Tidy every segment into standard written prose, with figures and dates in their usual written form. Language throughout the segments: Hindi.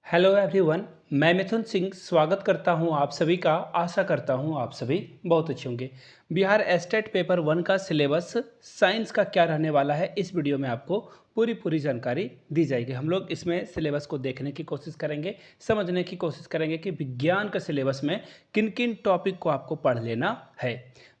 Hello everyone. मैं मिथुन सिंह स्वागत करता हूं आप सभी का। आशा करता हूं आप सभी बहुत अच्छे होंगे। बिहार एस्टेट पेपर 1 का सिलेबस साइंस का क्या रहने वाला है, इस वीडियो में आपको पूरी जानकारी दी जाएगी। हम लोग इसमें सिलेबस को देखने की कोशिश करेंगे, समझने की कोशिश करेंगे कि विज्ञान का सिलेबस में किन किन टॉपिक को आपको पढ़ लेना है।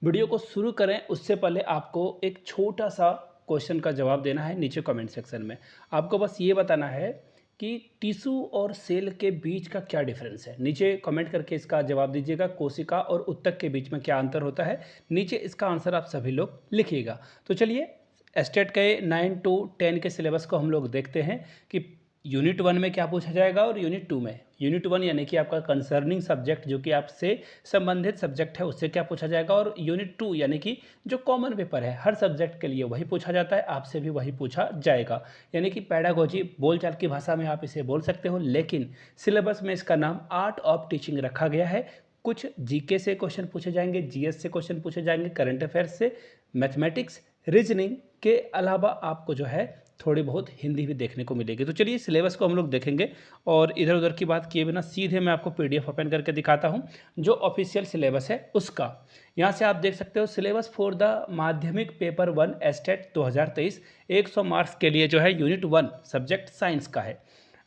वीडियो को शुरू करें उससे पहले आपको एक छोटा सा क्वेश्चन का जवाब देना है नीचे कमेंट सेक्शन में। आपको बस ये बताना है कि टिश्यू और सेल के बीच का क्या डिफरेंस है। नीचे कमेंट करके इसका जवाब दीजिएगा। कोशिका और उत्तक के बीच में क्या अंतर होता है, नीचे इसका आंसर आप सभी लोग लिखिएगा। तो चलिए एस्टेट के 9 to 10 के सिलेबस को हम लोग देखते हैं कि यूनिट 1 में क्या पूछा जाएगा और यूनिट 2 में। यूनिट 1 यानी कि आपका कंसर्निंग सब्जेक्ट जो कि आपसे संबंधित सब्जेक्ट है उससे क्या पूछा जाएगा, और यूनिट 2 यानी कि जो कॉमन पेपर है हर सब्जेक्ट के लिए वही पूछा जाता है, आपसे भी वही पूछा जाएगा। यानी कि पैडागोजी बोलचाल की भाषा में आप इसे बोल सकते हो, लेकिन सिलेबस में इसका नाम आर्ट ऑफ टीचिंग रखा गया है। कुछ जीके से क्वेश्चन पूछे जाएंगे, जीएस से क्वेश्चन पूछे जाएंगे, करंट अफेयर्स से, मैथमेटिक्स, रीजनिंग के अलावा आपको जो है थोड़ी बहुत हिंदी भी देखने को मिलेगी। तो चलिए सिलेबस को हम लोग देखेंगे और इधर उधर की बात किए बिना सीधे मैं आपको पीडीएफ ओपन करके दिखाता हूं जो ऑफिशियल सिलेबस है उसका। यहां से आप देख सकते हो सिलेबस फॉर द माध्यमिक पेपर 1 एस्टेट 2023 100 मार्क्स के लिए जो है यूनिट 1 सब्जेक्ट साइंस का है।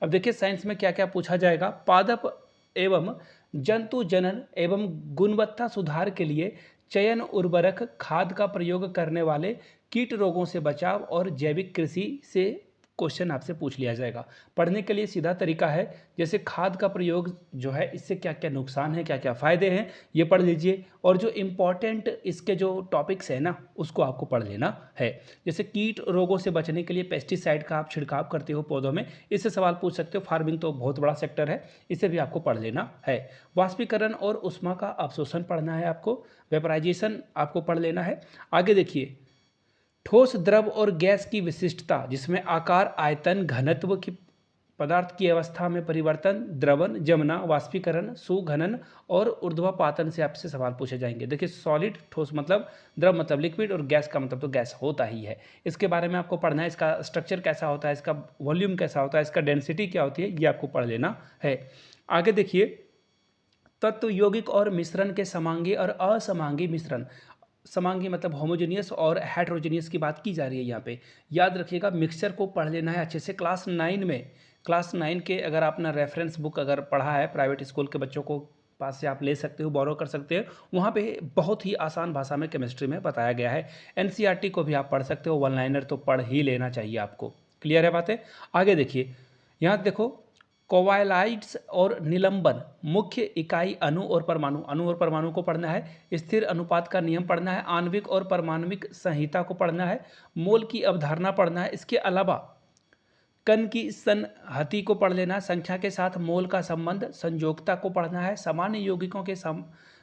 अब देखिए साइंस में क्या क्या पूछा जाएगा। पादप एवं जंतु जनन एवं गुणवत्ता सुधार के लिए चयन उर्वरक खाद का प्रयोग करने वाले कीट रोगों से बचाव और जैविक कृषि से क्वेश्चन आपसे पूछ लिया जाएगा। पढ़ने के लिए सीधा तरीका है, जैसे खाद का प्रयोग जो है इससे क्या क्या नुकसान है, क्या क्या फ़ायदे हैं, ये पढ़ लीजिए। और जो इम्पॉर्टेंट इसके जो टॉपिक्स हैं ना उसको आपको पढ़ लेना है। जैसे कीट रोगों से बचने के लिए पेस्टिसाइड का आप छिड़काव करते हो पौधों में, इससे सवाल पूछ सकते हो। फार्मिंग तो बहुत बड़ा सेक्टर है, इसे भी आपको पढ़ लेना है। वाष्पीकरण और ऊष्मा का अवशोषण पढ़ना है आपको, वेपराइजेशन आपको पढ़ लेना है। आगे देखिए ठोस द्रव और गैस की विशिष्टता, जिसमें आकार, आयतन, घनत्व की, पदार्थ की अवस्था में परिवर्तन, द्रवण, जमना, वाष्पीकरण, सुघनन और ऊर्ध्वपातन से आपसे सवाल पूछे जाएंगे। देखिए सॉलिड ठोस मतलब द्रव मतलब लिक्विड, और गैस का मतलब तो गैस होता ही है, इसके बारे में आपको पढ़ना है। इसका स्ट्रक्चर कैसा होता है, इसका वॉल्यूम कैसा होता है, इसका डेंसिटी क्या होती है, ये आपको पढ़ लेना है। आगे देखिए तत्व यौगिक और मिश्रण के समांगी और असमांगी मिश्रण। समांगी मतलब होमोजेनियस और हेट्रोजेनियस की बात की जा रही है यहाँ पे। याद रखिएगा मिक्सचर को पढ़ लेना है अच्छे से। क्लास 9 में, क्लास 9 के अगर आपने रेफरेंस बुक अगर पढ़ा है प्राइवेट स्कूल के बच्चों को पास से आप ले सकते हो, बोरो कर सकते हो। वहाँ पे बहुत ही आसान भाषा में केमिस्ट्री में बताया गया है। एनसीईआरटी को भी आप पढ़ सकते हो, वन लाइनर तो पढ़ ही लेना चाहिए आपको। क्लियर है बातें। आगे देखिए यहाँ देखो कोवाइलाइट्स और निलंबन, मुख्य इकाई अणु और परमाणु। अणु और परमाणु को पढ़ना है। स्थिर अनुपात का नियम पढ़ना है। आणविक और परमाणविक संहिता को पढ़ना है। मोल की अवधारणा पढ़ना है। इसके अलावा कण की संहति को पढ़ लेना है। संख्या के साथ मोल का संबंध, संयोगता को पढ़ना है। सामान्य यौगिकों के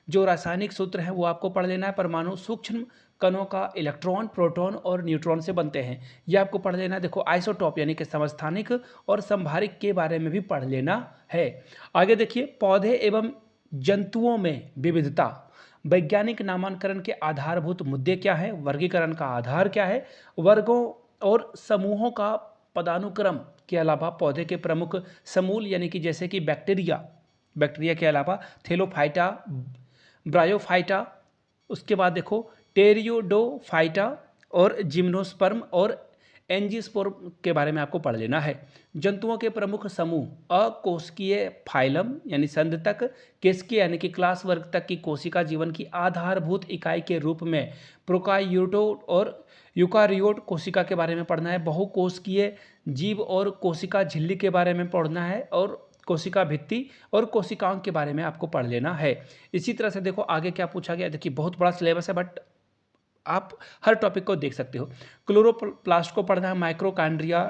जो रासायनिक सूत्र हैं वो आपको पढ़ लेना है। परमाणु सूक्ष्म कणों का इलेक्ट्रॉन, प्रोटॉन और न्यूट्रॉन से बनते हैं, ये आपको पढ़ लेना है। देखो आइसोटॉप यानी कि समस्थानिक और संभारिक के बारे में भी पढ़ लेना है। आगे देखिए पौधे एवं जंतुओं में विविधता, वैज्ञानिक नामांकन के आधारभूत मुद्दे क्या है, वर्गीकरण का आधार क्या है, वर्गों और समूहों का पदानुक्रम के अलावा पौधे के प्रमुख समूल यानी कि जैसे कि बैक्टीरिया, बैक्टीरिया के अलावा थेलोफाइटा, ब्रायोफाइटा, उसके बाद देखो टेरियोडोफाइटा और जिम्नोस्पर्म और एंजियोस्पर्म के बारे में आपको पढ़ लेना है। जंतुओं के प्रमुख समूह अकोशिकीय फाइलम यानी संध तक, केशिकीय यानी कि क्लास वर्ग तक की कोशिका जीवन की आधारभूत इकाई के रूप में प्रोकार्योट और यूकारियोट कोशिका के बारे में पढ़ना है। बहुकोशिकीय जीव और कोशिका झिल्ली के बारे में पढ़ना है, और कोशिका भित्ति और कोशिकाओं के बारे में आपको पढ़ लेना है। इसी तरह से देखो आगे क्या पूछा गया। देखिए बहुत बड़ा सिलेबस है बट आप हर टॉपिक को देख सकते हो। क्लोरोप्लास्ट को पढ़ना है। माइक्रोकांड्रिया,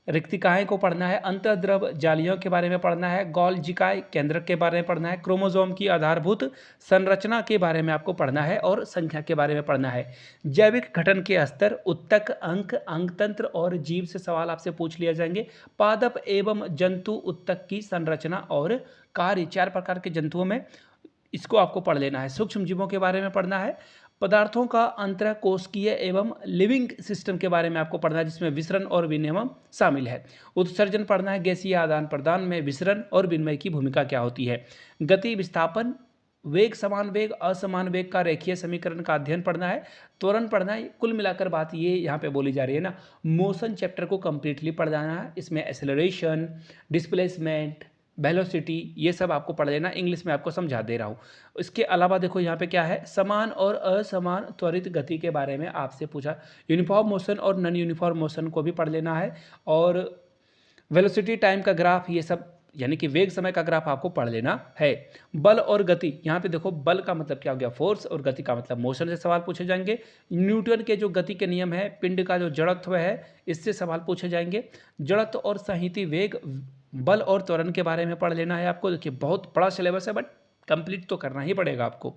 रिक्तिकाएँ को पढ़ना है। अंतर्द्रव जालियों के बारे में पढ़ना है। गोल्जिकाय केंद्रक के बारे में पढ़ना है। क्रोमोसोम की आधारभूत संरचना के बारे में आपको पढ़ना है और संख्या के बारे में पढ़ना है। जैविक गठन के स्तर, उत्तक, अंक, अंगतंत्र और जीव से सवाल आपसे पूछ लिया जाएंगे। पादप एवं जंतु उत्तक की संरचना और कार्य, 4 प्रकार के जंतुओं में, इसको आपको पढ़ लेना है। सूक्ष्म जीवों के बारे में पढ़ना है। पदार्थों का अंतरकोशिकीय एवं लिविंग सिस्टम के बारे में आपको पढ़ना है, जिसमें विसरण और विनिमय शामिल है। उत्सर्जन पढ़ना है, गैसीय आदान प्रदान में विसरण और विनिमय की भूमिका क्या होती है। गति, विस्थापन, वेग, समान वेग, असमान वेग का रेखीय समीकरण का अध्ययन पढ़ना है। त्वरण पढ़ना है। कुल मिलाकर बात ये यहाँ पे बोली जा रही है ना, मोशन चैप्टर को कंप्लीटली पढ़ जाना है। इसमें एक्सेलरेशन, डिस्प्लेसमेंट, वेलोसिटी, ये सब आपको पढ़ लेना। इंग्लिश में आपको समझा दे रहा हूँ। इसके अलावा देखो यहाँ पे क्या है, समान और असमान त्वरित गति के बारे में आपसे पूछा। यूनिफॉर्म मोशन और नॉन यूनिफॉर्म मोशन को भी पढ़ लेना है। और वेलोसिटी, टाइम का ग्राफ, ये सब यानी कि वेग समय का ग्राफ आपको पढ़ लेना है। बल और गति, यहाँ पे देखो बल का मतलब क्या हो गया, फोर्स, और गति का मतलब मोशन से सवाल पूछे जाएंगे। न्यूटन के जो गति के नियम है, पिंड का जो जड़त्व है, इससे सवाल पूछे जाएंगे। जड़त्व और संहित वेग, बल और त्वरण के बारे में पढ़ लेना है आपको। देखिए बहुत बड़ा सिलेबस है, बट कंप्लीट तो करना ही पड़ेगा आपको।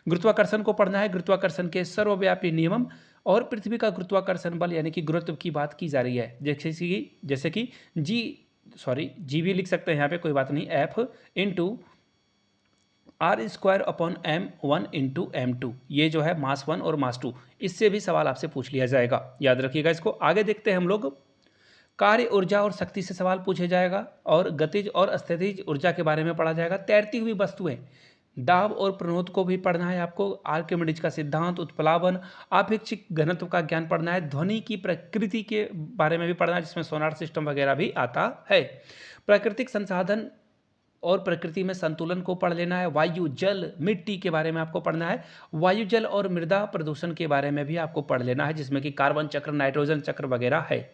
गुरुत्वाकर्षण को पढ़ना है, गुरुत्वाकर्षण के सर्वव्यापी नियम और पृथ्वी का गुरुत्वाकर्षण बल यानी कि गुरुत्व की बात की जा रही है। जैसे कि जी भी लिख सकते हैं यहाँ पे, कोई बात नहीं, F into R square upon m1 × m2, ये जो है मास 1 और मास 2, इससे भी सवाल आपसे पूछ लिया जाएगा, याद रखिएगा इसको। आगे देखते हैं हम लोग, कार्य ऊर्जा और शक्ति से सवाल पूछे जाएगा, और गतिज और स्थितिज ऊर्जा के बारे में पढ़ा जाएगा। तैरती हुई वस्तुएं, दाब और प्रणोद को भी पढ़ना है आपको। आर्किमिडीज का सिद्धांत, उत्प्लावन, आपेक्षिक घनत्व का ज्ञान पढ़ना है। ध्वनि की प्रकृति के बारे में भी पढ़ना है, जिसमें सोनार सिस्टम वगैरह भी आता है। प्राकृतिक संसाधन और प्रकृति में संतुलन को पढ़ लेना है। वायु, जल, मिट्टी के बारे में आपको पढ़ना है। वायु, जल और मृदा प्रदूषण के बारे में भी आपको पढ़ लेना है, जिसमें कि कार्बन चक्र, नाइट्रोजन चक्र वगैरह है।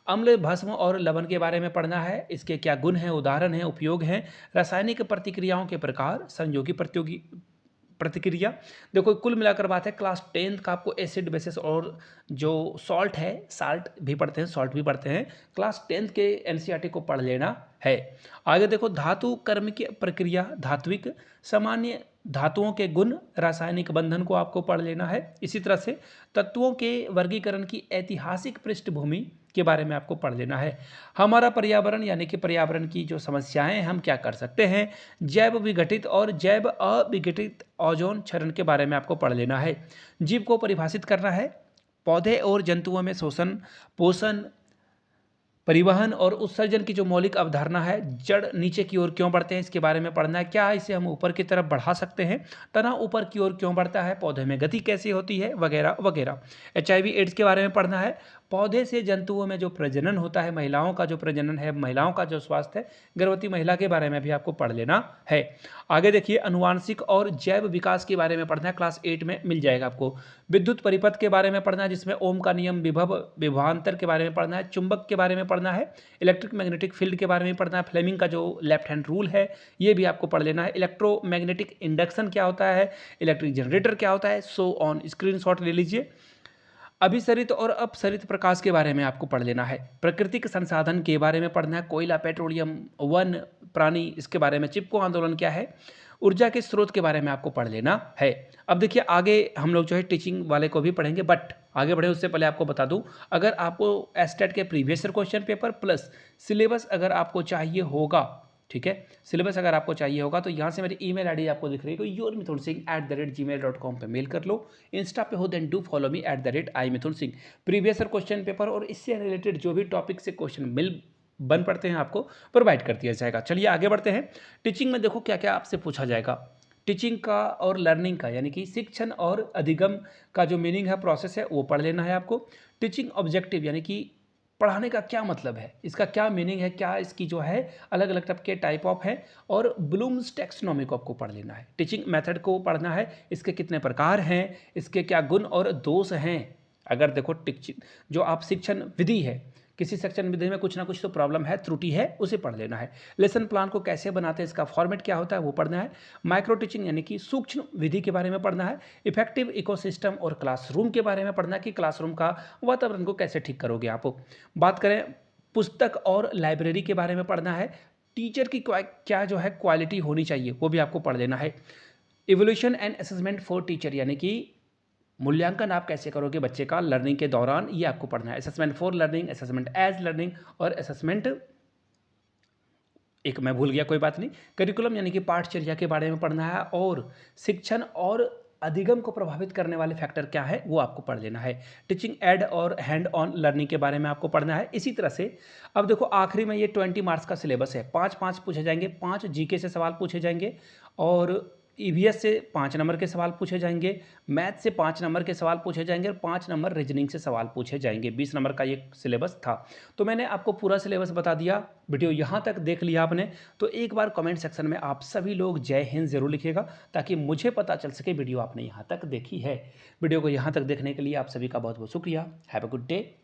अम्ल, भस्म और लवण के बारे में पढ़ना है, इसके क्या गुण हैं, उदाहरण हैं, उपयोग हैं। रासायनिक प्रतिक्रियाओं के प्रकार, संयोगी प्रतिक्रिया। देखो कुल मिलाकर बात है, क्लास 10th का आपको एसिड बेसिस और जो सॉल्ट है, साल्ट भी पढ़ते हैं, सॉल्ट भी पढ़ते हैं, क्लास 10th के एनसीईआरटी को पढ़ लेना है। आगे देखो, धातु कर्म की प्रक्रिया, धात्विक, सामान्य धातुओं के गुण, रासायनिक बंधन को आपको पढ़ लेना है। इसी तरह से तत्वों के वर्गीकरण की ऐतिहासिक पृष्ठभूमि के बारे में आपको पढ़ लेना है। हमारा पर्यावरण यानी कि पर्यावरण की जो समस्याएं हैं, हम क्या कर सकते हैं। जैव विघटित और जैव अविघटित ओजोन क्षरण के बारे में आपको पढ़ लेना है। जीव को परिभाषित करना है। पौधे और जंतुओं में शोषण, पोषण, परिवहन और उत्सर्जन की जो मौलिक अवधारणा है, जड़ नीचे की ओर क्यों बढ़ते हैं, इसके बारे में पढ़ना है। क्या इसे हम ऊपर की तरफ बढ़ा सकते हैं, तना ऊपर की ओर क्यों बढ़ता है, पौधे में गति कैसी होती है, वगैरह वगैरह। HIV एड्स के बारे में पढ़ना है। पौधे से जंतुओं में जो प्रजनन होता है, महिलाओं का जो प्रजनन है, महिलाओं का जो स्वास्थ्य है, गर्भवती महिला के बारे में भी आपको पढ़ लेना है। आगे देखिए, अनुवांशिक और जैव विकास के बारे में पढ़ना है, क्लास 8 में मिल जाएगा आपको। विद्युत परिपथ के बारे में पढ़ना है, जिसमें ओम का नियम, विभव, विभवांतर के बारे में पढ़ना है। चुंबक के बारे में पढ़ना है। इलेक्ट्रिक मैग्नेटिक फील्ड के बारे में पढ़ना है। फ्लेमिंग का जो लेफ्ट हैंड रूल है, ये भी आपको पढ़ लेना है। इलेक्ट्रोमैग्नेटिक इंडक्शन क्या होता है, इलेक्ट्रिक जनरेटर क्या होता है, सो ऑन, स्क्रीनशॉट ले लीजिए। अभिसरित और अपसरित प्रकाश के बारे में आपको पढ़ लेना है। प्राकृतिक संसाधन के बारे में पढ़ना है। कोयला, पेट्रोलियम, वन, प्राणी, इसके बारे में। चिपको आंदोलन क्या है, ऊर्जा के स्रोत के बारे में आपको पढ़ लेना है। अब देखिए आगे हम लोग जो है टीचिंग वाले को भी पढ़ेंगे, बट आगे बढ़े उससे पहले आपको बता दूं, अगर आपको एस्टेट के previous year question paper plus syllabus अगर आपको चाहिए होगा, ठीक है, सिलेबस अगर आपको चाहिए होगा, तो यहाँ से मेरी ईमेल आईडी आपको दिख रही है, yourmithunsingh@gmail.com पे मेल कर लो। इंस्टा पे हो then do follow me @iMithunSingh। Previous year question paper और इससे रिलेटेड जो भी टॉपिक से क्वेश्चन बन पड़ते हैं आपको प्रोवाइड कर दिया जाएगा। चलिए आगे बढ़ते हैं। टीचिंग में देखो क्या क्या आपसे पूछा जाएगा। टीचिंग का और लर्निंग का यानी कि शिक्षण और अधिगम का जो मीनिंग है, प्रोसेस है, वो पढ़ लेना है आपको। टीचिंग ऑब्जेक्टिव यानी कि पढ़ाने का क्या मतलब है, इसका क्या मीनिंग है, क्या इसकी जो है अलग अलग टाइप के टाइप ऑफ है, और ब्लूम्स टैक्सोनॉमी को आपको पढ़ लेना है। टीचिंग मेथड को पढ़ना है, इसके कितने प्रकार हैं, इसके क्या गुण और दोष हैं। अगर देखो जो आप शिक्षण विधि है, किसी शिक्षण विधि में कुछ ना कुछ तो प्रॉब्लम है, त्रुटि है, उसे पढ़ लेना है। लेसन प्लान को कैसे बनाते हैं, इसका फॉर्मेट क्या होता है, वो पढ़ना है। माइक्रो टीचिंग यानी कि सूक्ष्म विधि के बारे में पढ़ना है। इफेक्टिव इकोसिस्टम और क्लासरूम के बारे में पढ़ना है कि क्लासरूम का वातावरण को कैसे ठीक करोगे आप। बात करें पुस्तक और लाइब्रेरी के बारे में पढ़ना है। टीचर की क्या जो है क्वालिटी होनी चाहिए, वो भी आपको पढ़ लेना है। Evolution and assessment for teacher यानी कि मूल्यांकन आप कैसे करोगे बच्चे का लर्निंग के दौरान, ये आपको पढ़ना है। Assessment for learning, assessment as learning और असेसमेंट, मैं भूल गया, कोई बात नहीं। करिकुलम यानी कि पाठचर्या के बारे में पढ़ना है। और शिक्षण और अधिगम को प्रभावित करने वाले फैक्टर क्या है वो आपको पढ़ लेना है। टीचिंग एड और हैंड ऑन लर्निंग के बारे में आपको पढ़ना है। इसी तरह से अब देखो आखिरी में ये 20 मार्क्स का सिलेबस है, 5-5 पूछे जाएंगे, 5 जीके से सवाल पूछे जाएंगे और ईवीएस से 5 नंबर के सवाल पूछे जाएंगे, मैथ से 5 नंबर के सवाल पूछे जाएंगे और 5 नंबर रीजनिंग से सवाल पूछे जाएंगे। 20 नंबर का ये सिलेबस था। तो मैंने आपको पूरा सिलेबस बता दिया। वीडियो यहाँ तक देख लिया आपने तो एक बार कमेंट सेक्शन में आप सभी लोग जय हिंद जरूर लिखिएगा ताकि मुझे पता चल सके वीडियो आपने यहाँ तक देखी है। वीडियो को यहाँ तक देखने के लिए आप सभी का बहुत बहुत शुक्रिया। Have a good day.